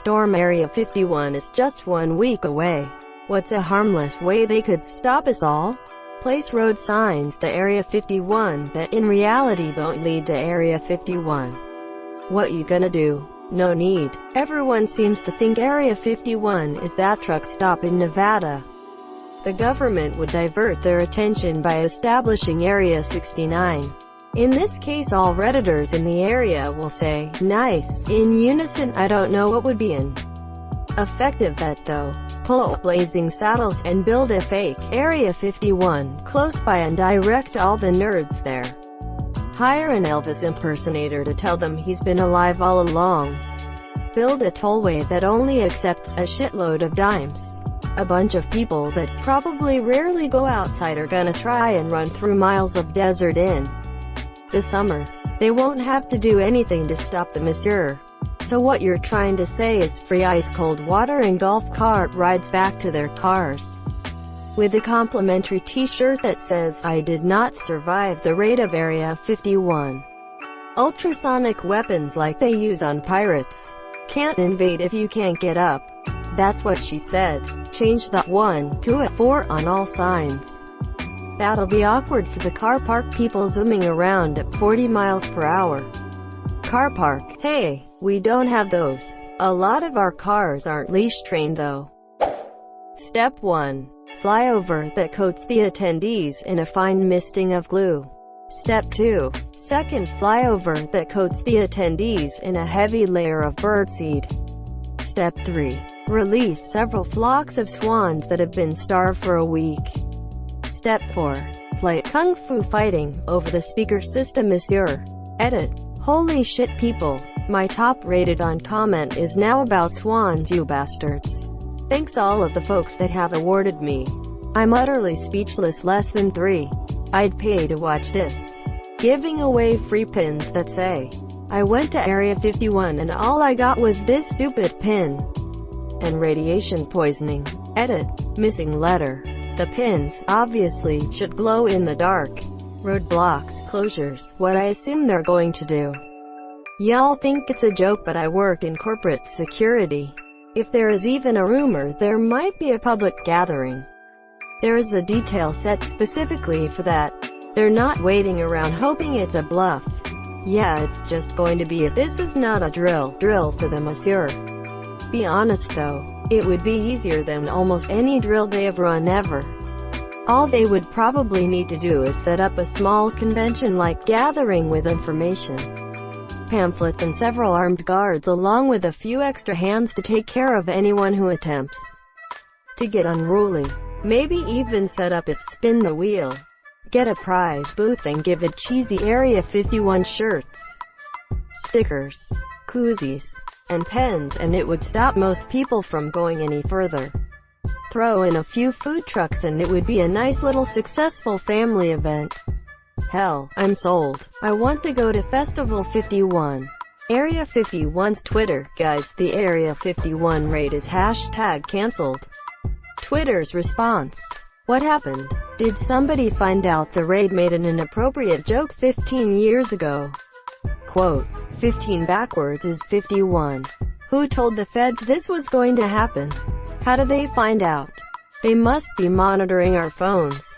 storm Area 51 is just 1 week away. What's a harmless way they could stop us all? Place road signs to Area 51 that in reality don't lead to Area 51. What you gonna do? No need. Everyone seems to think Area 51 is that truck stop in Nevada. The government would divert their attention by establishing Area 69. In this case, all Redditors in the area will say, "Nice." In unison. I don't know what would be an effective bet though. Pull up Blazing Saddles and build a fake Area 51 close by and direct all the nerds there. Hire an Elvis impersonator to tell them he's been alive all along. Build a tollway that only accepts a shitload of dimes. A bunch of people that probably rarely go outside are gonna try and run through miles of desert in the summer. They won't have to do anything to stop the monsieur. So what you're trying to say is free ice-cold water and golf cart rides back to their cars. With a complimentary t-shirt that says, "I did not survive the raid of Area 51." Ultrasonic weapons like they use on pirates. Can't invade if you can't get up. That's what she said. Change the 1 to a 4 on all signs. That'll be awkward for the car park people zooming around at 40 miles per hour. Car park. Hey, we don't have those. A lot of our cars aren't leash trained though. Step 1. Flyover that coats the attendees in a fine misting of glue. Step 2. Second flyover that coats the attendees in a heavy layer of birdseed. Step 3. Release several flocks of swans that have been starved for a week. Step 4. Play kung fu fighting over the speaker system, monsieur. Edit. Holy shit people. My top rated on comment is now about swans, you bastards. Thanks all of the folks that have awarded me. I'm utterly speechless. Less than 3. I'd pay to watch this. Giving away free pins that say, "I went to Area 51 and all I got was this stupid pin." And radiation poisoning. Edit. Missing letter. The pins, obviously, should glow in the dark. Roadblocks, closures, what I assume they're going to do. Y'all think it's a joke, but I work in corporate security. If there is even a rumor there might be a public gathering, there is a detail set specifically for that. They're not waiting around hoping it's a bluff. Yeah, it's just going to be this is not a drill for the monsieur. Be honest though, it would be easier than almost any drill they have run ever. All they would probably need to do is set up a small convention-like gathering with information, pamphlets and several armed guards along with a few extra hands to take care of anyone who attempts to get unruly. Maybe even set up a spin the wheel. Get a prize booth and give it cheesy Area 51 shirts, stickers, koozies, and pens, and it would stop most people from going any further. Throw in a few food trucks and it would be a nice little successful family event. Hell, I'm sold. I want to go to Festival 51. Area 51's Twitter. Guys, the Area 51 raid is #cancelled. Twitter's response. What happened? Did somebody find out the raid made an inappropriate joke 15 years ago? Quote, 15 backwards is 51. Who told the feds this was going to happen? How did they find out? They must be monitoring our phones.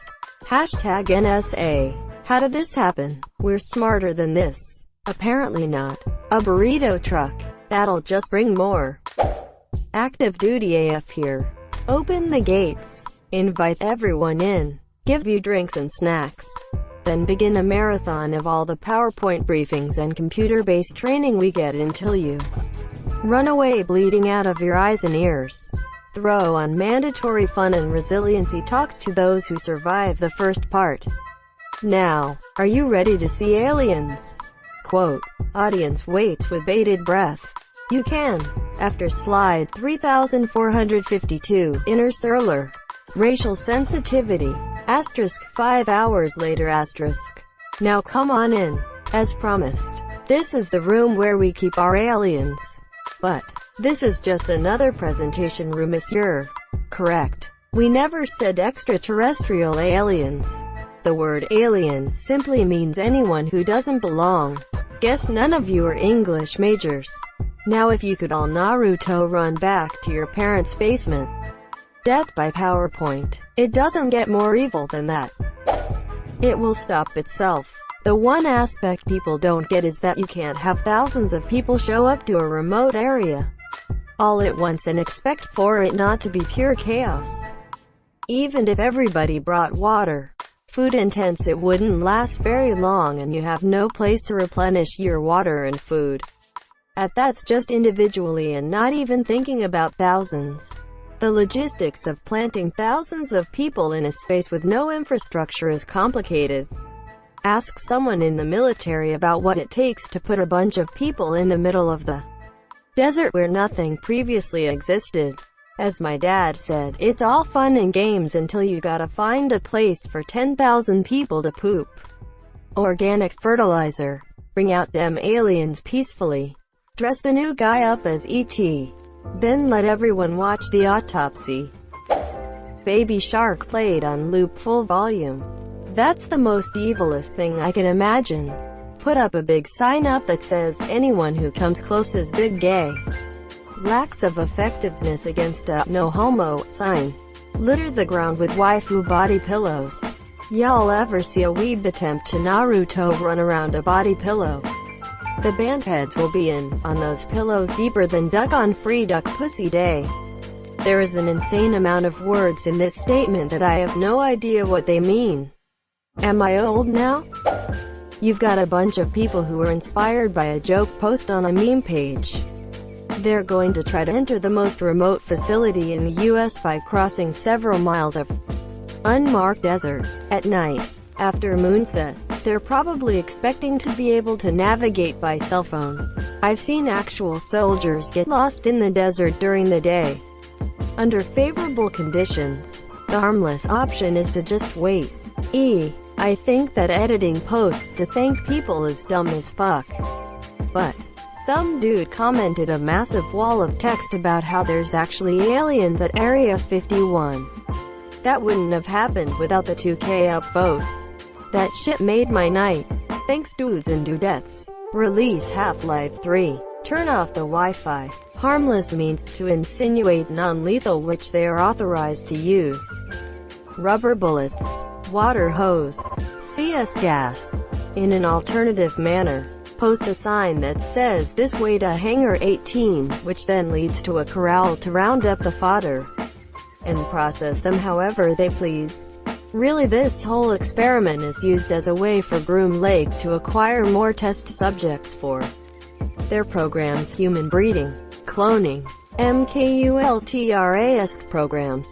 #NSA. How did this happen? We're smarter than this. Apparently not. A burrito truck. That'll just bring more active duty AF here. Open the gates. Invite everyone in. Give you drinks and snacks. Then begin a marathon of all the PowerPoint briefings and computer-based training we get until you run away bleeding out of your eyes and ears. Throw on mandatory fun and resiliency talks to those who survive the first part. Now, are you ready to see aliens? Quote, audience waits with bated breath. You can. After slide 3452, Inner Surler. Racial sensitivity. Asterisk 5 hours later asterisk. Now come on in. As promised. This is the room where we keep our aliens. But this is just another presentation room, monsieur. Correct. We never said extraterrestrial aliens. The word alien simply means anyone who doesn't belong. Guess none of you are English majors. Now if you could all Naruto run back to your parents' basement. Death by PowerPoint. It doesn't get more evil than that. It will stop itself. The one aspect people don't get is that you can't have thousands of people show up to a remote area all at once and expect for it not to be pure chaos. Even if everybody brought water, food and tents, it wouldn't last very long and you have no place to replenish your water and food. That's just individually and not even thinking about thousands. The logistics of planting thousands of people in a space with no infrastructure is complicated. Ask someone in the military about what it takes to put a bunch of people in the middle of the desert where nothing previously existed. As my dad said, it's all fun and games until you gotta find a place for 10,000 people to poop. Organic fertilizer. Bring out them aliens peacefully. Dress the new guy up as E.T. Then let everyone watch the autopsy. Baby Shark played on loop full volume. That's the most evilest thing I can imagine. Put up a big sign up that says, anyone who comes close is big gay. Lacks of effectiveness against a no homo sign. Litter the ground with waifu body pillows. Y'all ever see a weeb attempt to Naruto run around a body pillow? The band heads will be in on those pillows deeper than duck on free duck pussy day. There is an insane amount of words in this statement that I have no idea what they mean. Am I old now? You've got a bunch of people who are inspired by a joke post on a meme page. They're going to try to enter the most remote facility in the US by crossing several miles of unmarked desert at night. After moonset, they're probably expecting to be able to navigate by cell phone. I've seen actual soldiers get lost in the desert during the day. Under favorable conditions, the harmless option is to just wait. I think that editing posts to thank people is dumb as fuck. But some dude commented a massive wall of text about how there's actually aliens at Area 51. That wouldn't have happened without the 2K upvotes. That shit made my night. Thanks dudes and dudettes. Release Half-Life 3. Turn off the Wi-Fi. Harmless means to insinuate non-lethal, which they are authorized to use. Rubber bullets. Water hose. CS gas. In an alternative manner, post a sign that says this way to Hangar 18, which then leads to a corral to round up the fodder and process them however they please. Really, this whole experiment is used as a way for Groom Lake to acquire more test subjects for their programs, human breeding, cloning, MKULTRA-esque programs.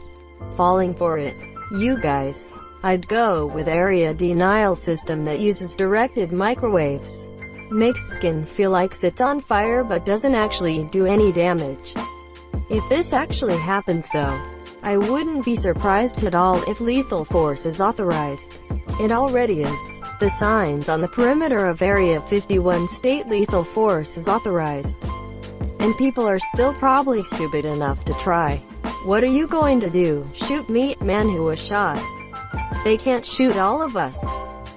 Falling for it. You guys. I'd go with area denial system that uses directed microwaves. Makes skin feel like it's on fire but doesn't actually do any damage. If this actually happens though, I wouldn't be surprised at all if lethal force is authorized. It already is. The signs on the perimeter of Area 51 state lethal force is authorized. And people are still probably stupid enough to try. What are you going to do? Shoot me, man who was shot? They can't shoot all of us.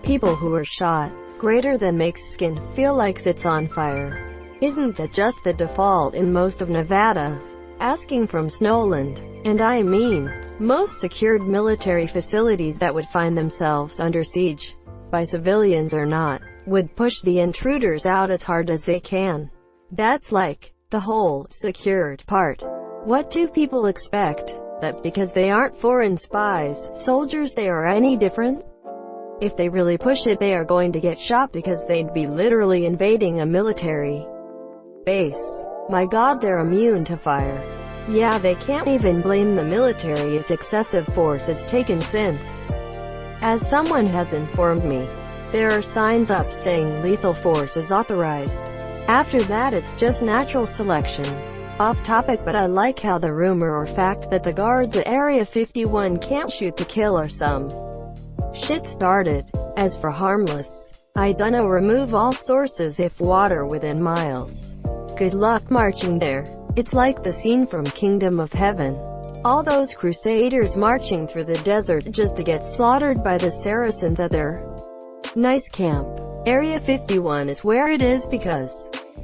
People who are shot. Greater than makes skin feel like it's on fire. Isn't that just the default in most of Nevada? Asking from Snowland, and I mean, most secured military facilities that would find themselves under siege, by civilians or not, would push the intruders out as hard as they can. That's like, the whole, secured part. What do people expect? That because they aren't foreign spies, soldiers, they are any different? If they really push it, they are going to get shot because they'd be literally invading a military base. My god, they're immune to fire. Yeah, they can't even blame the military if excessive force is taken since, as someone has informed me, there are signs up saying lethal force is authorized. After that it's just natural selection. Off topic, but I like how the rumor or fact that the guards at Area 51 can't shoot to kill or some shit started. As for harmless, I dunno, remove all sources if water within miles. Good luck marching there. It's like the scene from Kingdom of Heaven. All those crusaders marching through the desert just to get slaughtered by the Saracens at their nice camp. Area 51 is where it is because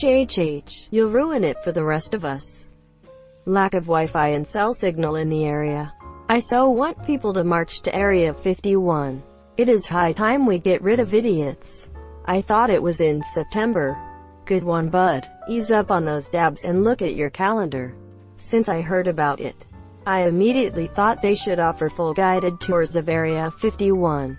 HHH, you'll ruin it for the rest of us. Lack of Wi-Fi and cell signal in the area. I so want people to march to Area 51. It is high time we get rid of idiots. I thought it was in September. Good one, bud. Ease up on those dabs and look at your calendar. Since I heard about it, I immediately thought they should offer full guided tours of Area 51.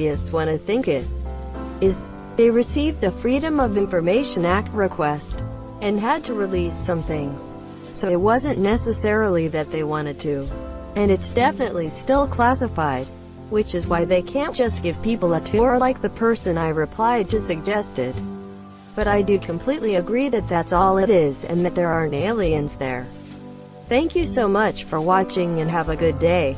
obvious when I think it is. They received a Freedom of Information Act request and had to release some things. So it wasn't necessarily that they wanted to. And it's definitely still classified, which is why they can't just give people a tour like the person I replied to suggested. But I do completely agree that that's all it is and that there aren't aliens there. Thank you so much for watching and have a good day.